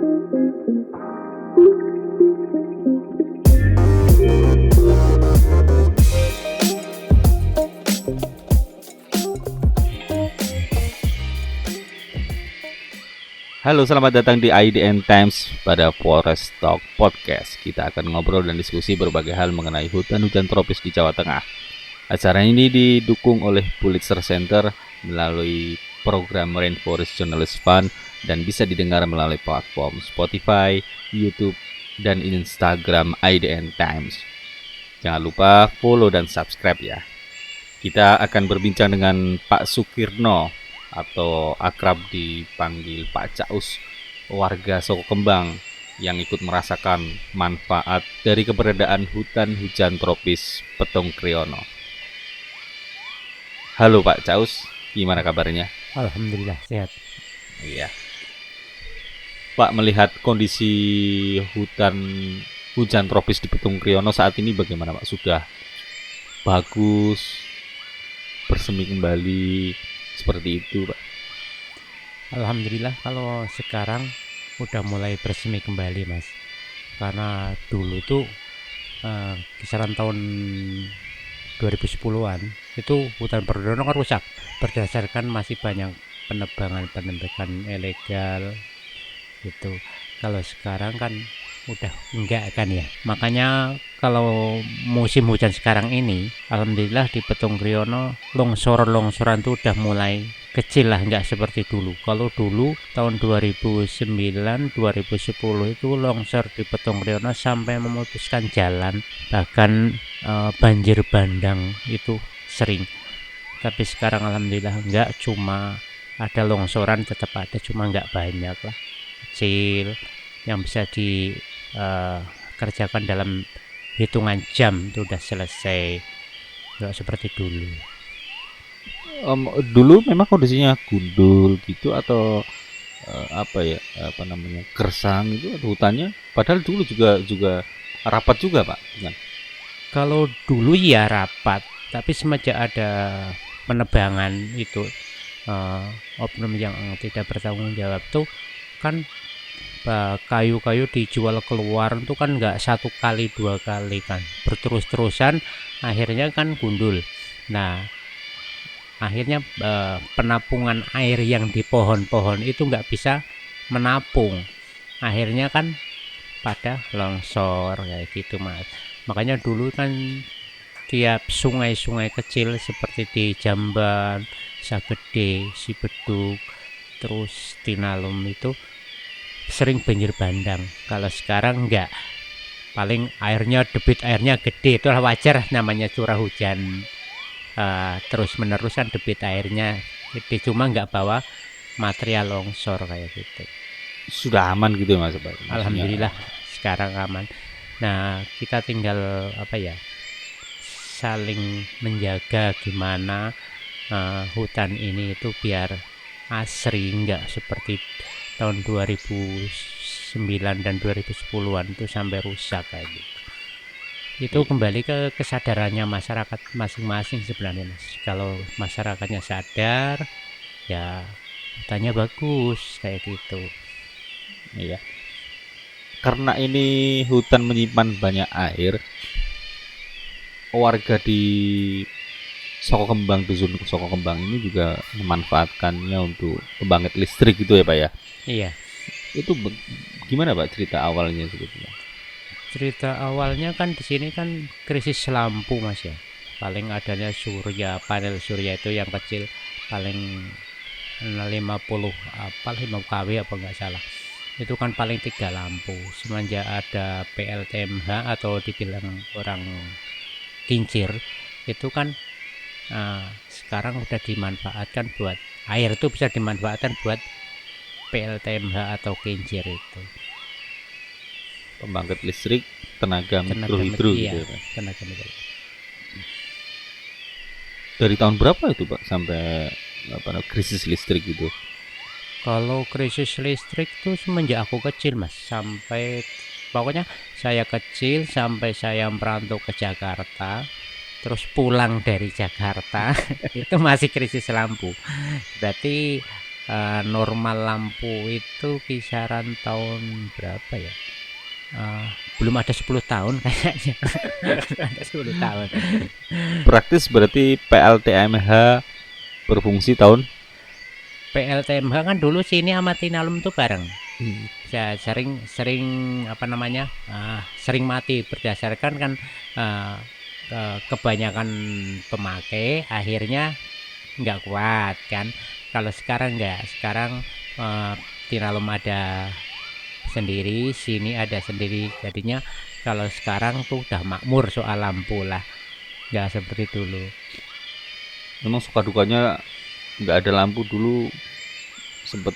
Halo, selamat datang di IDN Times pada Forest Talk Podcast. Kita akan ngobrol dan diskusi berbagai hal mengenai hutan-hujan tropis di Jawa Tengah. Acara ini didukung oleh Pulitzer Center melalui program Rainforest Journalist Fund dan bisa didengar melalui platform Spotify, YouTube, dan Instagram IDN Times. Jangan lupa follow dan subscribe ya. Kita akan berbincang dengan Pak Sukirno atau akrab dipanggil Pak Caus, warga Soko Kembang yang ikut merasakan manfaat dari keberadaan hutan hujan tropis Petung Kriono. Halo Pak Caus, gimana kabarnya? Alhamdulillah sehat. Iya. Pak, melihat kondisi hutan hujan tropis di Petung Kriono saat ini bagaimana Pak? Sudah bagus, bersemi kembali, seperti itu Pak? Alhamdulillah kalau sekarang udah mulai bersemi kembali Mas. Karena dulu tuh kisaran tahun 2010-an itu hutan Perdono kan rusak berdasarkan masih banyak penebangan ilegal gitu. Kalau sekarang kan udah enggak kan ya. Makanya kalau musim hujan sekarang ini alhamdulillah di Petung Kriono longsoran tuh udah mulai kecil lah, enggak seperti dulu. Kalau dulu tahun 2009 2010 itu longsor di Petung Kriono sampai memutuskan jalan, bahkan banjir bandang itu sering. Tapi sekarang alhamdulillah enggak, cuma ada longsoran tetap ada, cuma enggak banyak lah, kecil yang bisa dikerjakan dalam hitungan jam itu udah selesai, nggak seperti dulu. Dulu memang kondisinya gundul gitu atau gersang gitu atau hutannya, padahal dulu juga rapat juga Pak, bukan? Kalau dulu ya rapat, tapi semenjak ada penebangan itu oknum yang tidak bertanggung jawab tuh kan kayu-kayu dijual keluar itu kan nggak satu kali dua kali kan, berterus-terusan, akhirnya kan gundul. Nah akhirnya penampungan air yang di pohon-pohon itu nggak bisa menapung, akhirnya kan pada longsor kayak gitu Mas. Makanya dulu kan tiap sungai-sungai kecil seperti di Jamban, Sagede, Sibeduk, terus Tinalum itu sering banjir bandang. Kalau sekarang enggak, paling debit airnya gede, itulah wajar, namanya curah hujan terus menerus kan debit airnya gede, cuma enggak bawa material longsor kayak gitu. Sudah aman gitu ya Mas Pak? Alhamdulillah sekarang aman. Nah kita tinggal saling menjaga gimana hutan ini itu biar asri, enggak seperti tahun 2009 dan 2010-an itu sampai rusak kayak gitu. Itu kembali ke kesadarannya masyarakat masing-masing sebenarnya Mas. Kalau masyarakatnya sadar ya hutannya bagus kayak gitu. Iya. Karena ini hutan menyimpan banyak air, warga di Soko Kembang, dusun Soko Kembang ini juga memanfaatkannya untuk pembangkit listrik gitu ya Pak ya? Iya. Itu gimana Pak cerita awalnya sebetulnya? Cerita awalnya kan di sini kan krisis lampu Mas ya. Paling adanya panel surya itu yang kecil, paling 50 kW apa enggak salah. Itu kan paling 3 lampu. Semenjak ada PLTMH atau dibilang orang kincir, itu kan sekarang udah dimanfaatkan buat air, itu bisa dimanfaatkan buat PLTMH atau kincir itu. Pembangkit listrik tenaga mikrohidro iya, gitu ya Pak? tenaga mikro. Dari tahun berapa itu Pak sampai krisis listrik gitu? Kalau krisis listrik tuh semenjak aku kecil Mas, sampai pokoknya saya kecil sampai saya merantau ke Jakarta, terus pulang dari Jakarta itu masih krisis lampu. Berarti normal lampu itu kisaran tahun berapa ya? Belum ada 10 tahun kayaknya. Ada 10 tahun. Praktis berarti PLTMH berfungsi tahun PLTMH kan dulu sini sama Tinalum tuh bareng. Saya sering apa namanya? Sering mati berdasarkan kan kebanyakan pemakai akhirnya nggak kuat kan. Kalau sekarang nggak, sekarang Tinalum ada sendiri, sini ada sendiri, jadinya kalau sekarang tuh udah makmur soal lampu lah, nggak seperti dulu. memang suka dukanya nggak ada lampu dulu, sempet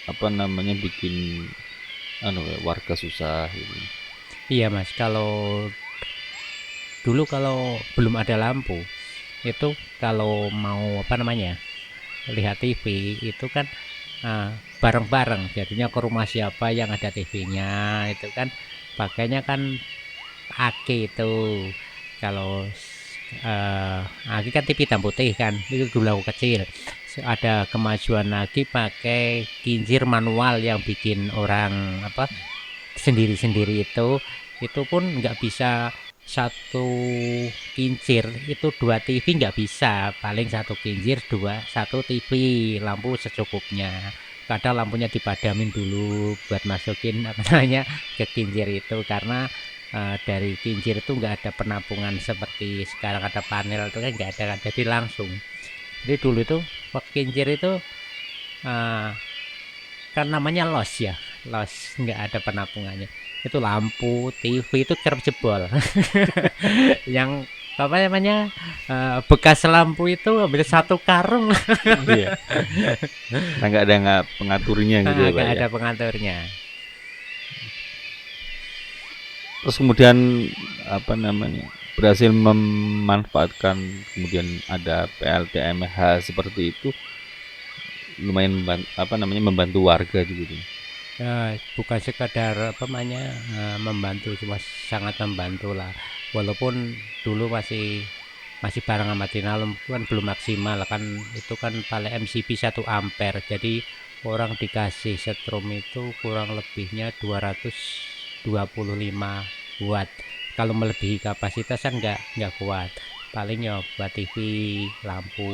apa namanya bikin warga susah gitu. Iya mas, kalau dulu kalau belum ada lampu itu kalau mau apa namanya lihat TV itu kan bareng-bareng, jadinya ke rumah siapa yang ada TV-nya itu kan pakainya kan aki itu. Kalau aki kan TV hitam putih kan, itu dulu aku kecil. Ada kemajuan lagi pakai kincir manual yang bikin orang apa sendiri-sendiri, itu pun nggak bisa satu kincir itu 2 TV, nggak bisa, paling satu kincir satu TV, lampu secukupnya. Kadang lampunya dipadamin dulu buat masukin apa namanya ke kincir itu, karena dari kincir itu nggak ada penampungan seperti sekarang ada panel itu kan, nggak ada kan, jadi langsung. Jadi dulu itu pakai kincir itu kan namanya los ya, los, nggak ada penampungannya. Itu lampu TV itu kerap jebol. Yang apa namanya bekas lampu itu ambil satu karung. Iya. Nah, nggak pengaturnya gitu ya Pak Nggak ya. ada pengaturnya. Terus kemudian apa namanya berhasil memanfaatkan, kemudian ada PLTMH seperti itu, lumayan membantu warga gitu. Bukan sekadar apa namanya membantu, cuma sangat membantu lah, walaupun dulu masih barang sama Tinalum kan belum maksimal kan, itu kan paling MCB 1 ampere, jadi orang dikasih setrum itu kurang lebihnya 225 watt. Kalau melebihi kapasitas kan nggak kuat, paling ya buat TV, lampu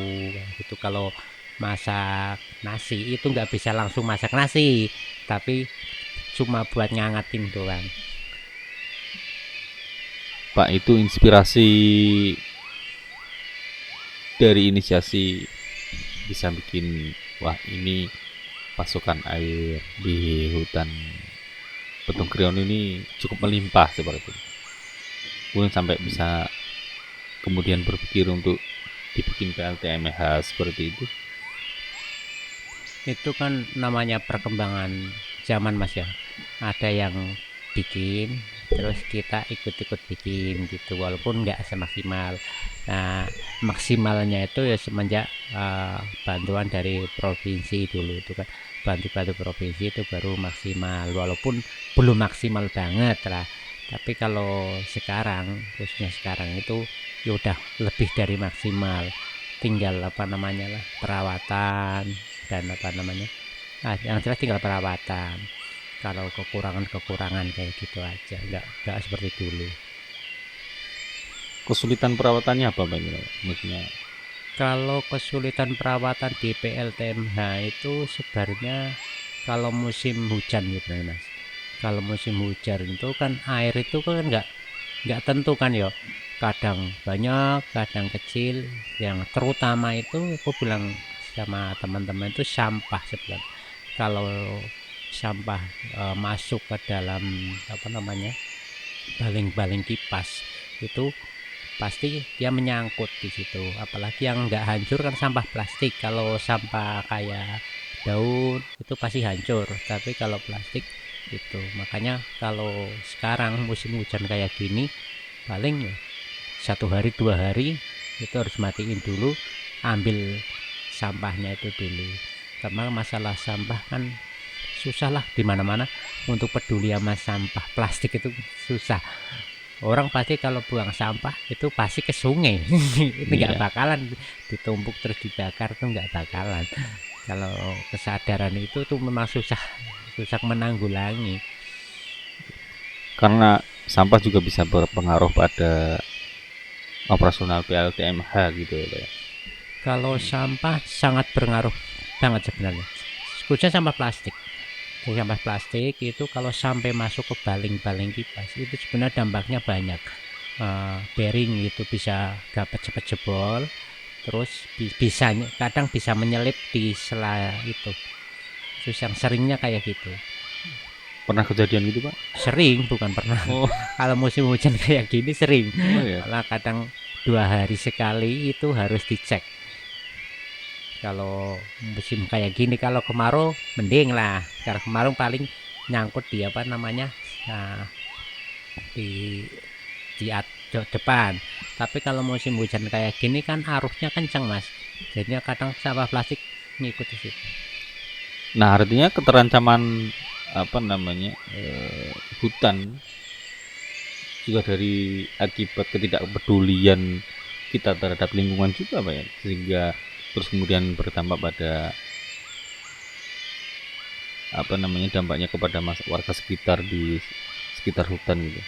gitu. Kalau masak nasi itu nggak bisa langsung masak nasi, tapi cuma buat ngangetin doang. Pak, itu inspirasi dari inisiasi bisa bikin, wah ini pasokan air di hutan Petung Krion ini cukup melimpah seperti itu. Kemudian sampai bisa kemudian berpikir untuk dibikin PLTMH seperti itu. Itu kan namanya perkembangan zaman mas ya, ada yang bikin terus kita ikut-ikut bikin gitu, walaupun nggak semaksimal. Nah maksimalnya itu ya semenjak bantuan dari provinsi dulu, itu kan bantu provinsi itu baru maksimal, walaupun belum maksimal banget lah. Tapi kalau sekarang, khususnya sekarang itu ya udah lebih dari maksimal, tinggal apa namanya lah perawatan dan apa namanya yang jelas tinggal perawatan. Kalau kekurangan kayak gitu aja, nggak seperti dulu. Kesulitan perawatannya apa Bang? Maksudnya Kalau kesulitan perawatan di PLTMH itu sebenarnya kalau musim hujan gitu mas. Kalau musim hujan itu kan air itu kan nggak tentu kan ya, kadang banyak kadang kecil. Yang terutama itu aku bilang sama teman-teman itu sampah sebenarnya. Kalau sampah masuk ke dalam apa namanya baling-baling kipas itu pasti dia menyangkut di situ, apalagi yang nggak hancur kan sampah plastik. Kalau sampah kayak daun itu pasti hancur, tapi kalau plastik itu, makanya kalau sekarang musim hujan kayak gini paling 1 hari 2 hari itu harus matiin dulu, ambil sampahnya itu dulu, karena masalah sampah kan susah lah di mana-mana. Untuk peduli sama sampah plastik itu susah. Orang pasti kalau buang sampah itu pasti ke sungai. Itu nggak bakalan ditumpuk terus dibakar, tuh nggak bakalan. Kalau kesadaran itu tuh memang susah menanggulangi. Karena sampah juga bisa berpengaruh pada operasional PLTMH gitu ya, Pak ya. Kalau sampah sangat berpengaruh banget sebenarnya. Khususnya sampah plastik. Jadi sampah plastik itu kalau sampai masuk ke baling-baling kipas itu sebenarnya dampaknya banyak. Bearing itu bisa dapat cepat jebol, terus bisa kadang bisa menyelip di sela itu. Terus yang seringnya kayak gitu. Pernah kejadian gitu, Pak? Sering, bukan pernah. Oh, Kalau musim hujan kayak gini sering. oh ya. Malah kadang 2 hari sekali itu harus dicek. Kalau musim kayak gini, kalau kemarau mending lah. Kalau kemarau paling nyangkut di apa namanya, nah, di depan. Tapi kalau musim hujan kayak gini kan arusnya kencang mas, jadinya kadang sampah plastik ngikut di situ. Nah, artinya keterancaman hutan juga dari akibat ketidakpedulian kita terhadap lingkungan juga, Pak ya. Sehingga terus kemudian berdampak pada dampaknya kepada warga sekitar di sekitar hutan gitu.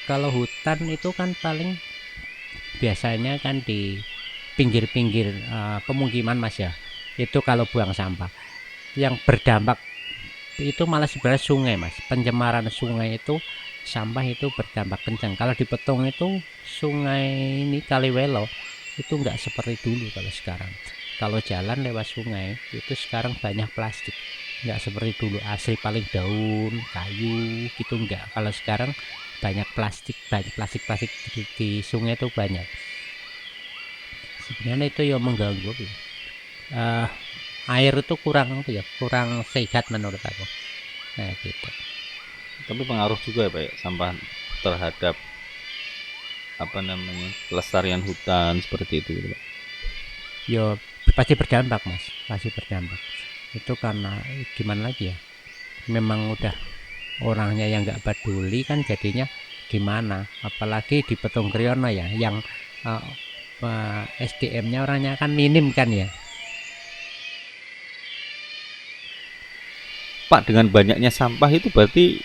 Kalau hutan itu kan paling biasanya kan di pinggir-pinggir pemukiman mas ya, itu kalau buang sampah yang berdampak itu malah sebenarnya sungai mas. Pencemaran sungai itu sampah itu berdampak kencang. Kalau di Petung itu sungai ini Kaliwelo itu nggak seperti dulu. Kalau sekarang kalau jalan lewat sungai itu sekarang banyak plastik, nggak seperti dulu asli paling daun kayu gitu, nggak. Kalau sekarang banyak plastik di sungai itu banyak. Sebenarnya itu yang mengganggu air itu kurang sehat menurut aku. Nah gitu. Tapi pengaruh juga ya, Pak ya, sampah terhadap kelestarian hutan seperti itu gitu, Pak. Yo pasti berdampak mas, pasti berdampak. Itu karena gimana lagi ya, memang udah orangnya yang nggak peduli kan jadinya gimana. Apalagi di Petung Kriono ya, yang SDM-nya orangnya kan minim kan ya. Pak, dengan banyaknya sampah itu berarti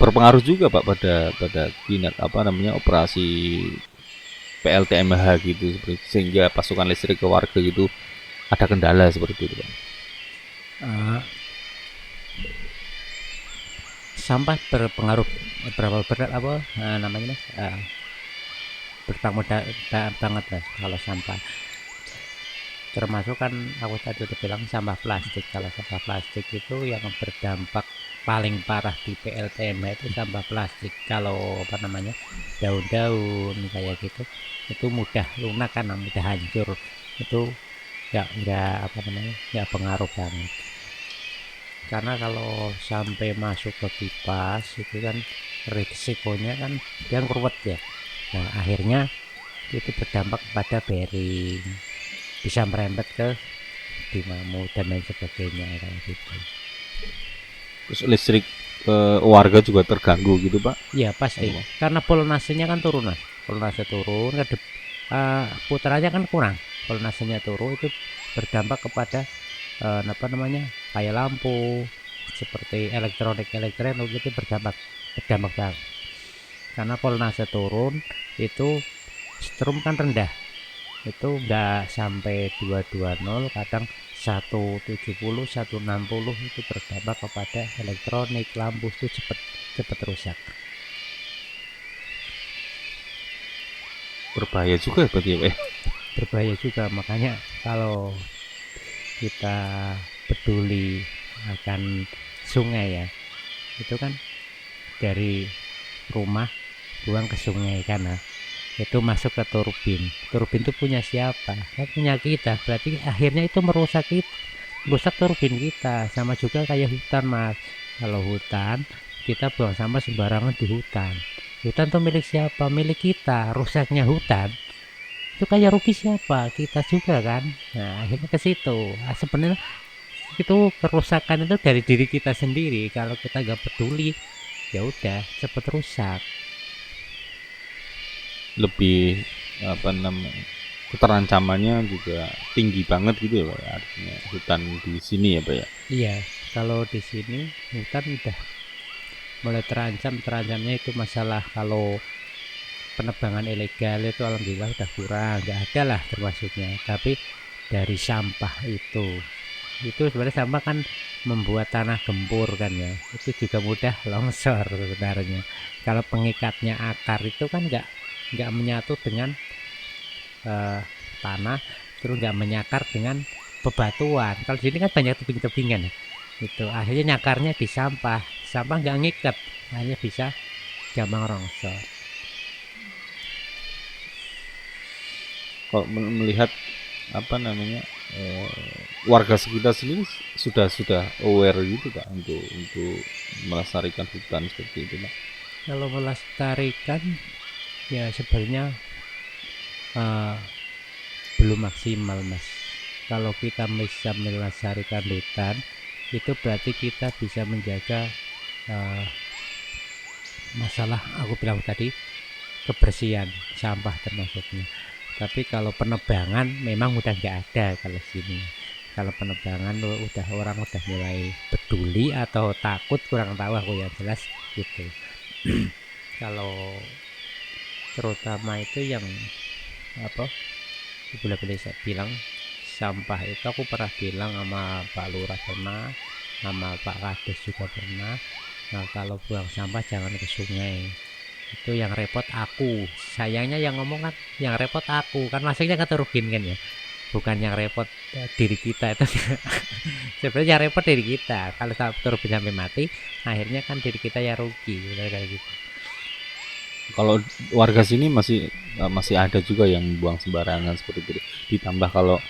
berpengaruh juga Pak pada operasi PLTMH gitu, sehingga pasokan listrik ke warga gitu ada kendala seperti itu Pak. Sampah berpengaruh berapa berat namanya mas, bertanggung banget mas kalau sampah. Termasuk kan aku tadi udah bilang sampah plastik. Kalau sampah plastik itu yang berdampak paling parah di PLTMH itu sampah plastik. Kalau daun-daun kayak gitu itu mudah lunak kan, mudah hancur. Itu nggak pengaruh banget. Karena kalau sampai masuk ke kipas itu kan risikonya kan dia ngeruwet ya. Nah akhirnya itu berdampak pada bearing, bisa merembet ke dinamo dan lain sebagainya kayak gitu. Terus listrik warga juga terganggu gitu Pak? Ya pasti, karena pollinasinya kan turun mas. Pollinasi turun, putarannya kan kurang. Pollinasinya turun itu berdampak kepada kayak lampu, seperti elektronik itu berdampak banget. Karena pollinasi turun itu strum kan rendah, itu enggak sampai 220, kadang 170 160 itu berdampak kepada elektronik, lampu itu cepat rusak. Berbahaya juga berarti ya Pak ya? Berbahaya juga, makanya kalau kita peduli akan sungai ya, itu kan dari rumah buang ke sungai kan, itu masuk ke turbin itu punya siapa? Kan punya kita. Berarti akhirnya itu merusak turbin kita. Sama juga kayak hutan mas. Kalau hutan kita buang sampah sembarangan di hutan tuh milik siapa? Milik kita. Rusaknya hutan itu kayak rugi siapa? Kita juga kan. Nah akhirnya ke situ. Sebenarnya itu kerusakan itu dari diri kita sendiri. Kalau kita nggak peduli ya udah cepet rusak. Lebih keterancamannya juga tinggi banget gitu ya Pak ya, artinya hutan di sini ya Pak ya. Iya, kalau di sini hutan udah mulai terancamnya itu masalah kalau penebangan ilegal itu alhamdulillah udah kurang, nggak ada lah termasuknya. Tapi dari sampah itu sebenarnya sampah kan membuat tanah gempur kan ya, itu juga mudah longsor sebenarnya. Kalau pengikatnya akar itu kan nggak menyatu dengan tanah, terus nggak menyakar dengan bebatuan. Kalau di sini kan banyak tebing-tebingan ya. Itu akhirnya nyakarnya di sampah nggak ngikat, akhirnya bisa gampang longsor. Kalau melihat apa namanya warga sekitar sini sudah aware gitu Pak untuk melestarikan hutan seperti itu Pak. Kalau melestarikan ya sebenarnya eh, belum maksimal Mas. Kalau kita bisa melestarikan hutan itu berarti kita bisa menjaga eh, masalah aku bilang tadi kebersihan sampah termasuknya. Tapi kalau penebangan memang udah nggak ada kalau sini. Kalau penebangan udah orang udah mulai peduli atau takut, kurang tahu aku, yang jelas gitu. Kalau terutama itu yang apa, boleh saya bilang sampah itu, aku pernah bilang sama Pak Lurah pernah, sama Pak Kades juga pernah. Nah, kalau buang sampah jangan ke sungai, itu yang repot aku. Sayangnya yang ngomong kan yang repot aku, kan maksudnya keterugin kan ya, bukan yang repot diri kita itu. Sebenarnya yang repot diri kita, kalau terus sampai mati akhirnya kan diri kita ya rugi kayak gitu. Kalau warga sini masih ada juga yang buang sembarangan seperti itu. Ditambah kalau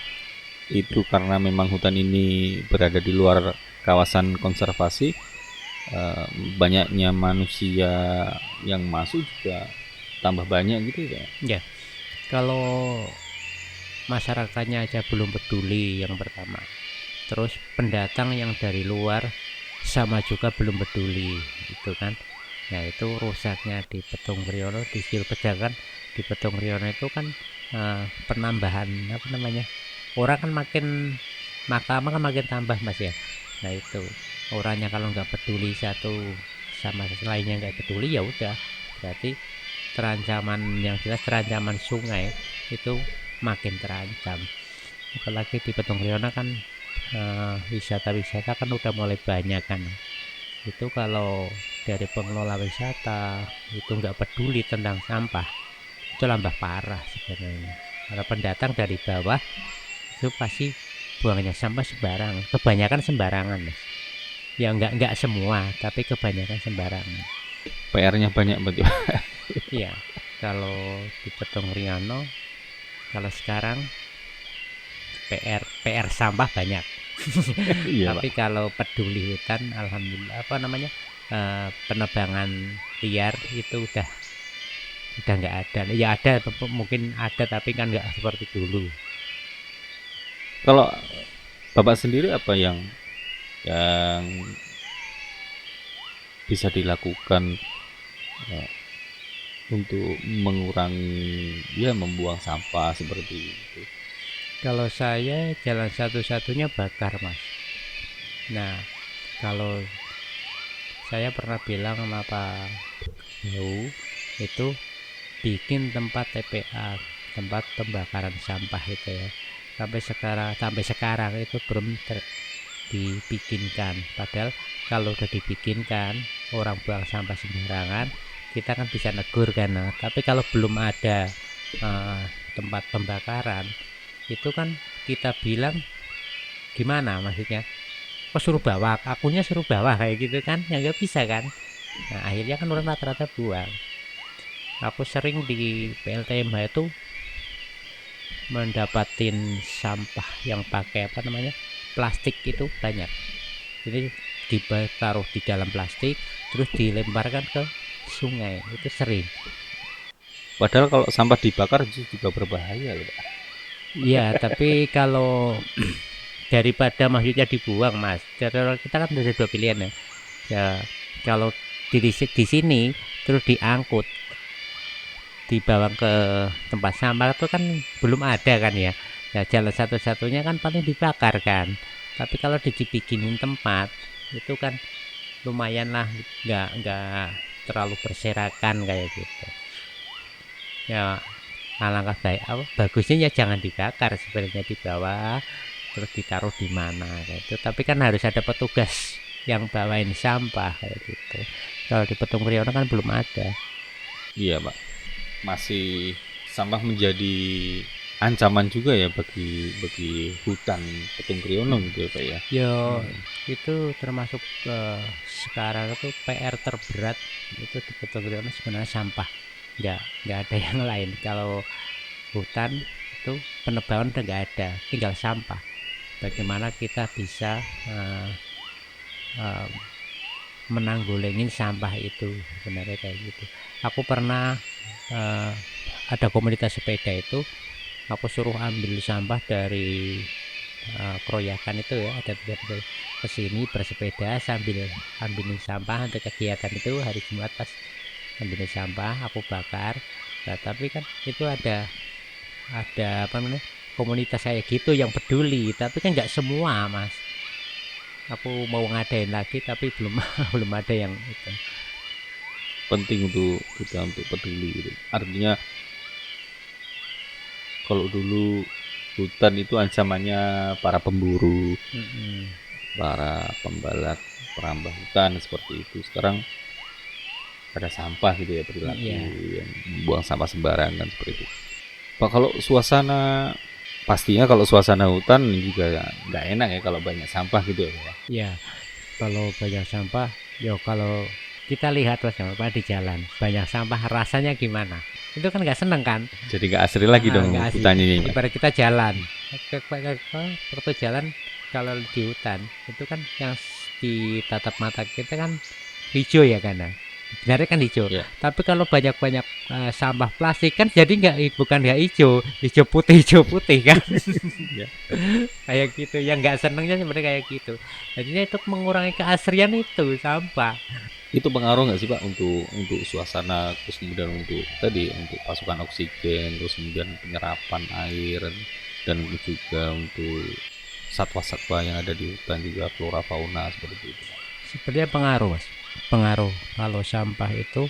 itu karena memang hutan ini berada di luar kawasan konservasi, banyaknya manusia yang masuk juga tambah banyak gitu ya. Ya, kalau masyarakatnya aja belum peduli yang pertama, terus pendatang yang dari luar sama juga belum peduli itu kan. Nah, itu rusaknya di Petung Kriono, di Sil Pejagan, di Petung Kriono itu kan penambahan apa namanya, orang kan makin mahkamah kan makin tambah Mas ya. Nah, itu orangnya kalau nggak peduli satu sama lainnya, nggak peduli, ya udah berarti terancaman, yang jelas terancaman sungai itu makin terancam. Apalagi di Petung Kriono kan wisata-wisata kan udah mulai banyak kan. Itu kalau dari pengelola wisata itu nggak peduli tentang sampah, itu tambah parah sebenarnya. Kalau pendatang dari bawah itu pasti buangnya sampah sembarangan, kebanyakan sembarangan Mas. Ya nggak semua, tapi kebanyakan sembarangan. PR-nya banyak betul. Iya, kalau di Petung Kriono, kalau sekarang PR sampah banyak. Iya Pak. Tapi kalau peduli hutan, alhamdulillah apa namanya, penebangan liar itu udah nggak ada. Ya ada, mungkin ada, tapi kan nggak seperti dulu. Kalau Bapak sendiri apa yang bisa dilakukan untuk mengurangi membuang sampah seperti itu? Kalau saya jalan satu-satunya bakar Mas. Nah, kalau saya pernah bilang sama Pak Bau itu bikin tempat TPA, tempat pembakaran sampah itu ya. Sampai sekarang itu belum dibikinkan. Padahal kalau udah dibikinkan, orang buang sampah sembarangan, kita kan bisa negur kan. Nah, tapi kalau belum ada tempat pembakaran, itu kan kita bilang gimana, maksudnya suruh bawa, akunya suruh bawa kayak gitu kan, ya nggak bisa kan. Nah, akhirnya kan orang rata-rata buang. Aku sering di PLTMH itu mendapatin sampah yang pakai apa namanya, plastik itu banyak. Jadi ditaruh di dalam plastik terus dilemparkan ke sungai, itu sering. Padahal kalau sampah dibakar juga berbahaya loh Pak. Iya, tapi kalau daripada maksudnya dibuang Mas, kita kan ada dua pilihan ya. Ya, kalau di sini terus diangkut dibawa ke tempat sampah itu kan belum ada kan ya. Ya jalan satu-satunya kan paling dibakar kan. Tapi kalau dibikinin tempat itu kan lumayan lah, nggak terlalu berserakan kayak gitu. Ya alangkah baik bagusnya ya jangan dibakar sebenarnya, di bawah terus ditaruh di mana gitu. Tapi kan harus ada petugas yang bawain sampah kayak gitu. Kalau di Petung Kriono kan belum ada. Iya Pak, masih sampah menjadi ancaman juga ya bagi hutan Petung Kriono gitu ya Pak ya. Yo itu termasuk sekarang itu PR terberat itu di Petung Kriono sebenarnya sampah. Nggak ada yang lain. Kalau hutan itu penebangan udah nggak ada, tinggal sampah. Bagaimana kita bisa menanggulingin sampah itu sebenarnya kayak gitu. Aku pernah ada komunitas sepeda itu, aku suruh ambil sampah dari keroyakan itu ya, ada tiga ke sini bersepeda sambil ambilin sampah untuk kegiatan itu hari Jumat. Pas ambilin sampah aku bakar. Nah, tapi kan itu ada apa namanya komunitas kayak gitu yang peduli, tapi kan nggak semua Mas. Aku mau ngadain lagi tapi belum belum ada yang itu. Penting untuk kita untuk peduli gitu. Artinya kalau dulu hutan itu ancamannya para pemburu, para pembalap, perambah hutan seperti itu. Sekarang ada sampah gitu ya, perilaku yang buang sampah sembarangan seperti itu. Pak, kalau suasana pastinya kalau suasana hutan juga nggak enak ya kalau banyak sampah gitu ya. Ya, kalau banyak sampah, yo kalau kita lihat sampah di jalan, banyak sampah rasanya gimana? Itu kan nggak seneng kan? Jadi nggak asri lagi dong hutannya ini. Ibarat kita jalan, waktu jalan kalau di hutan itu kan yang ditatap mata kita kan hijau ya kan? Sebenarnya kan hijau, tapi kalau banyak-banyak sampah plastik kan jadi bukan hijau putih kan. Kayak gitu, yang nggak senengnya sebenarnya kayak gitu. Jadinya itu mengurangi keasrian itu sampah. Itu pengaruh nggak sih Pak untuk suasana, terus kemudian untuk tadi untuk pasokan oksigen, terus kemudian penyerapan air, dan juga untuk satwa-satwa yang ada di hutan juga flora fauna seperti itu? Sebenarnya pengaruh Mas, pengaruh. Kalau sampah itu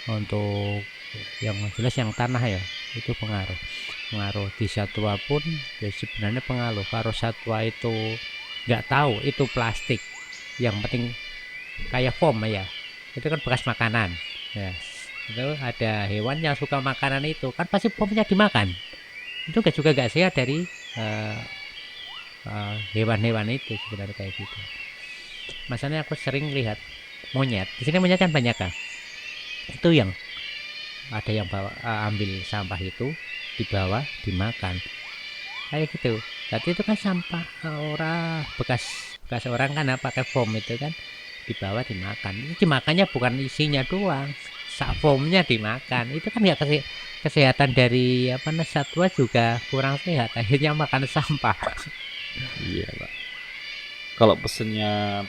untuk yang jelas yang tanah ya itu pengaruh di satwa pun ya sebenarnya pengaruh. Kalau satwa itu nggak tahu itu plastik, yang penting kayak foam ya, itu kan bekas makanan ya. Itu ada hewan yang suka makanan itu kan pasti foamnya dimakan, itu nggak sehat dari hewan-hewan itu sebenarnya kayak gitu. Masalahnya aku sering lihat monyet di sini, monyet kan banyak kan, itu yang ada yang bawa ambil sampah itu dibawa dimakan kayak gitu. Berarti itu kan sampah orang bekas orang kan pakai foam itu kan dibawa dimakan. Itu dimakannya bukan isinya doang, sak foamnya dimakan. Itu kan nggak kesehatan dari satwa juga kurang sehat, akhirnya makan sampah. Iya Pak. Kalau pesennya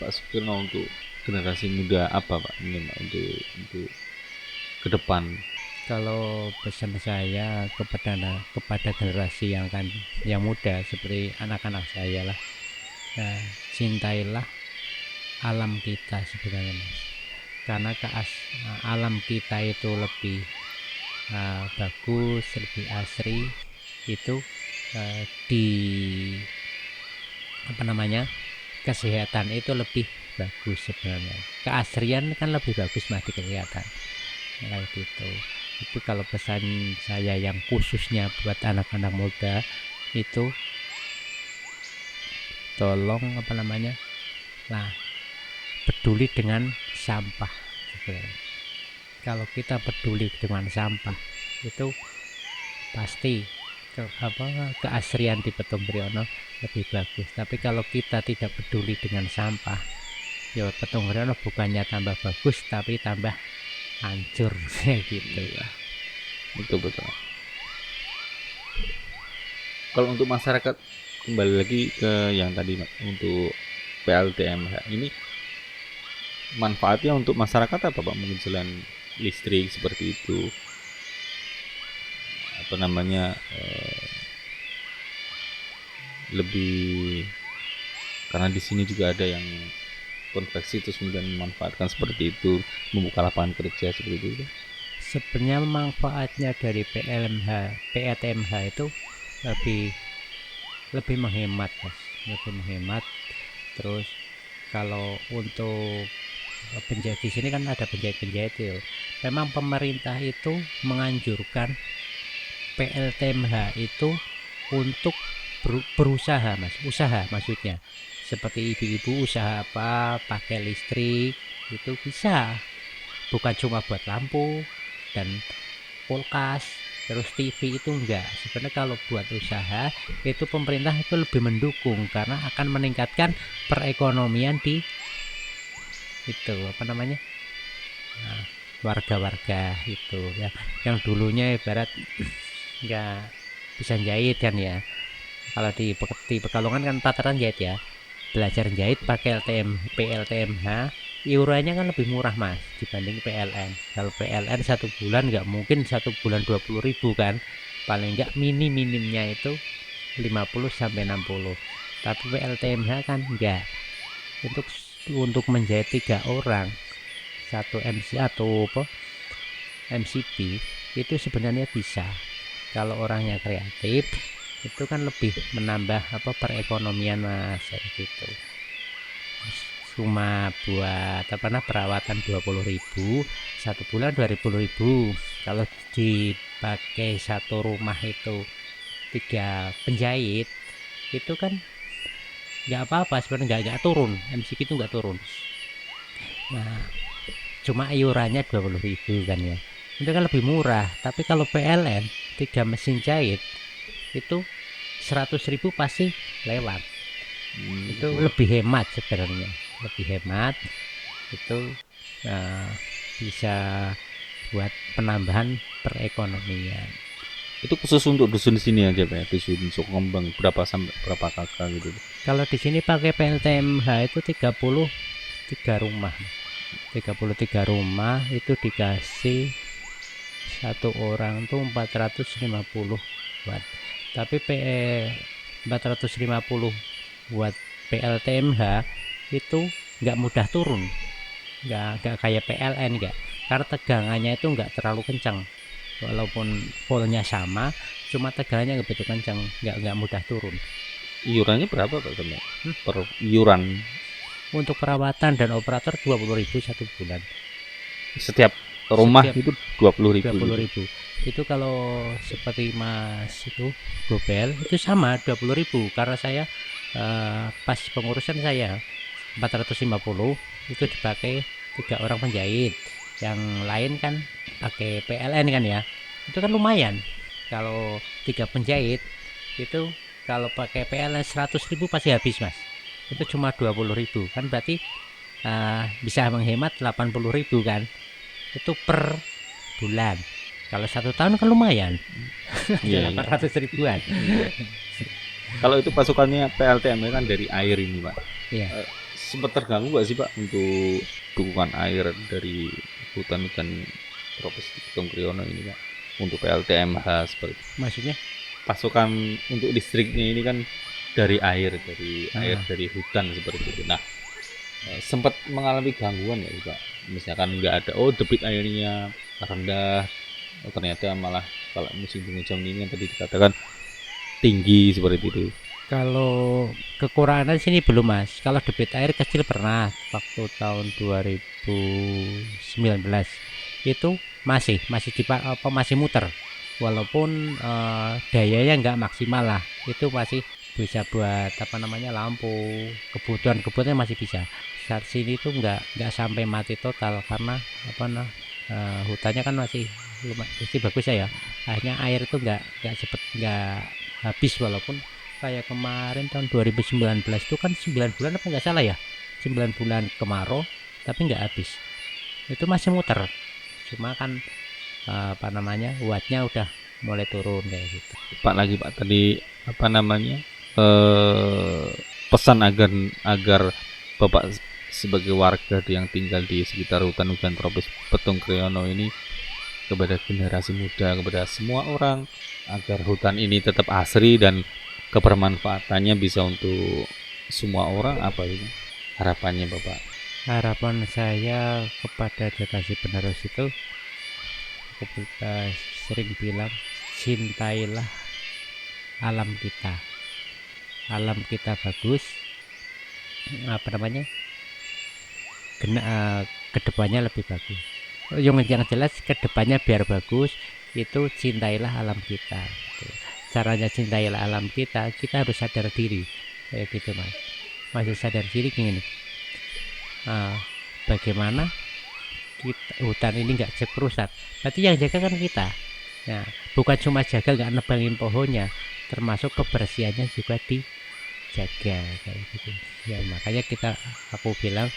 Pak Sukirno untuk generasi muda apa Pak ini Pak untuk ke depan? Kalau pesan saya kepada generasi yang muda seperti anak-anak saya lah, cintailah alam kita sebenarnya Mas. Karena alam kita itu lebih bagus, lebih asri, itu di kesehatan itu lebih bagus sebenarnya. Keasrian kan lebih bagus di kesehatan kayak gitu. Itu kalau pesan saya yang khususnya buat anak-anak muda itu, tolong peduli dengan sampah sebenarnya. Kalau kita peduli dengan sampah itu pasti keasrian di Petung Kriono lebih bagus. Tapi kalau kita tidak peduli dengan sampah, ya Petung Kriono bukannya tambah bagus tapi tambah hancur kayak gitu ya. Betul. Kalau untuk masyarakat, kembali lagi ke yang tadi untuk PLTMH ini, manfaatnya untuk masyarakat apa Pak? Mungkin selain listrik seperti itu, apa namanya lebih, karena di sini juga ada yang konveksi terus kemudian memanfaatkan seperti itu, membuka lapangan kerja seperti itu. Sebenarnya manfaatnya dari PETMH itu lebih lebih menghemat, Mas. Lebih menghemat. Terus kalau untuk penjahit di sini kan ada penjahit-penjahit itu. Memang pemerintah itu menganjurkan PLTMH itu untuk berusaha, Mas. Usaha maksudnya. Seperti ibu-ibu usaha apa, pakai listrik itu bisa. Bukan cuma buat lampu dan kulkas terus TV itu enggak. Sebenarnya kalau buat usaha itu pemerintah itu lebih mendukung karena akan meningkatkan perekonomian di itu apa namanya, warga-warga itu ya, yang dulunya ibarat nggak bisa jahit kan ya. Kalau di Pekalongan kan tataran jahit ya, belajar jahit pakai PLTMH iurannya kan lebih murah, Mas, dibanding PLN. Kalau PLN 1 bulan nggak mungkin 1 bulan 20.000 kan, paling nggak minimnya itu 50 sampai 60. Tapi PLTMH kan enggak, untuk menjahit 3 orang satu MC atau apa MCP itu sebenarnya bisa. Kalau orangnya kreatif itu kan lebih menambah apa perekonomian, Mas, gitu. Cuma buat apa perawatan 20.000 1 bulan 20.000. Kalau dipakai satu rumah itu 3 penjahit itu kan nggak apa-apa sebenarnya, nggak turun, MCP itu nggak turun. Nah, cuma iurannya 20.000 kan ya, itu kan lebih murah. Tapi kalau PLN 3 mesin jahit itu 100.000 pasti lewat. Itu lebih hemat sebenarnya, lebih hemat itu, bisa buat penambahan perekonomian. Itu khusus untuk dusun sini aja Pak, dusun Sukembang berapa sampai berapa kakak gitu? Kalau di sini pakai PLTMH itu 33 rumah. 33 rumah itu dikasih 1 orang tuh 450 watt. Tapi 450 watt PLTMH itu nggak mudah turun, nggak kayak PLN, nggak, karena tegangannya itu nggak terlalu kencang. Walaupun voltnya sama, cuma tegangannya nggak begitu kencang, nggak mudah turun. Iurannya berapa Pak teman? Per iuran Untuk perawatan dan operator 20.000 1 bulan. setiap rumah itu 20.000. 20.000. Itu kalau seperti Mas itu Gobel itu sama 20.000, karena saya pas pengurusan saya 450 itu dipakai 3 orang penjahit. Yang lain kan pakai PLN kan ya. Itu kan lumayan. Kalau 3 penjahit itu kalau pakai PLN 100.000 pasti habis, Mas. Itu cuma 20.000 kan, berarti bisa menghemat 80.000 kan. Itu per bulan. Kalau 1 tahun kan lumayan. Iya, 800 ribuan. Kalau itu pasukannya PLTM kan dari air ini Pak. Iya. Sempat terganggu nggak sih Pak untuk dukungan air dari hutan-hutan tropis Gunung Kriyono ini Pak untuk PLTMH seperti itu? Maksudnya Pasukan untuk listriknya ini kan dari air dari hutan seperti itu. Nah, sempat mengalami gangguan ya Pak. Misalkan nggak ada, debit airnya rendah, ternyata malah kalau musim penghujan ini yang tadi dikatakan tinggi seperti itu. kalau kekurangan sini belum, Mas. Kalau debit air kecil pernah waktu tahun 2019 itu masih muter, walaupun dayanya nggak maksimal lah. Itu masih bisa buat apa namanya lampu, kebutuhan masih bisa. Saat sini tuh nggak sampai mati total karena hutannya kan masih bagus ya. Akhirnya air itu nggak habis, walaupun kayak kemarin tahun 2019 itu kan 9 bulan apa nggak salah ya, 9 bulan kemarau tapi nggak habis. Itu masih muter, cuma kan wattnya udah mulai turun kayak gitu. Pak tadi pesan agar Bapak sebagai warga yang tinggal di sekitar hutan tropis Petung Kriyono ini kepada generasi muda, kepada semua orang agar hutan ini tetap asri dan kebermanfaatannya bisa untuk semua orang. Apa ini harapannya Bapak? Harapan saya kepada generasi penerus itu, kita sering bilang cintailah alam kita. Alam kita bagus, kedepannya lebih bagus. Yang jelas kedepannya biar bagus itu cintailah alam kita. Caranya cintailah alam kita harus sadar diri kayak gitu mas. Masih sadar diri gini, bagaimana hutan ini nggak rusak, berarti yang jaga kan kita. Nah, bukan cuma jaga nggak nebangin pohonnya, termasuk kebersihannya juga dijaga kayak gitu ya. Makanya aku bilang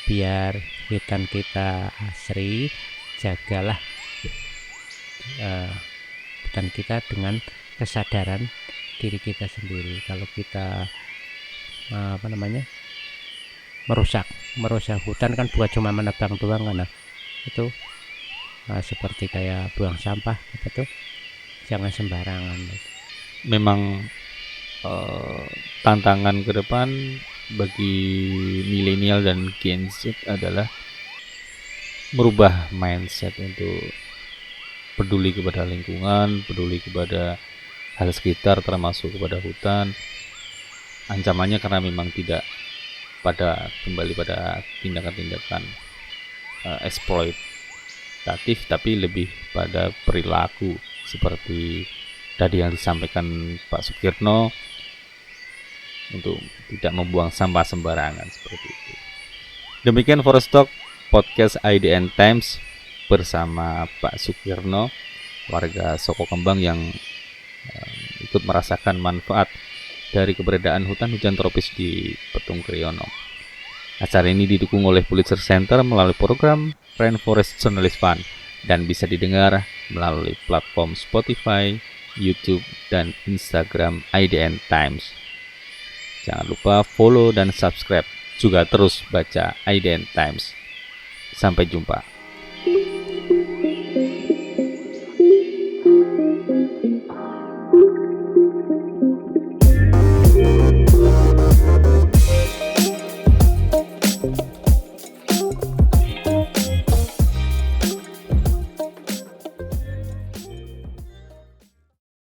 biar hutan kita asri, jagalah hutan kita dengan kesadaran diri kita sendiri. Kalau kita merusak hutan kan bukan cuma menebang doang kan, itu seperti kayak buang sampah gitu, jangan sembarangan. Memang tantangan ke depan bagi milenial dan Gen Z adalah merubah mindset untuk peduli kepada lingkungan, peduli kepada hal sekitar termasuk kepada hutan. Ancamannya karena memang tidak kembali pada tindakan-tindakan eksploitatif, tapi lebih pada perilaku seperti tadi yang disampaikan Pak Sukirno, untuk tidak membuang sampah sembarangan seperti itu. Demikian Forest Talk podcast IDN Times bersama Pak Sukirno, warga Soko Kembang yang ikut merasakan manfaat dari keberadaan hutan hujan tropis di Petung Kriono. Acara ini didukung oleh Pulitzer Center melalui program Rainforest Journalist Fund dan bisa didengar melalui platform Spotify, YouTube, dan Instagram IDN Times. Jangan lupa follow dan subscribe, juga terus baca IDN Times. Sampai jumpa.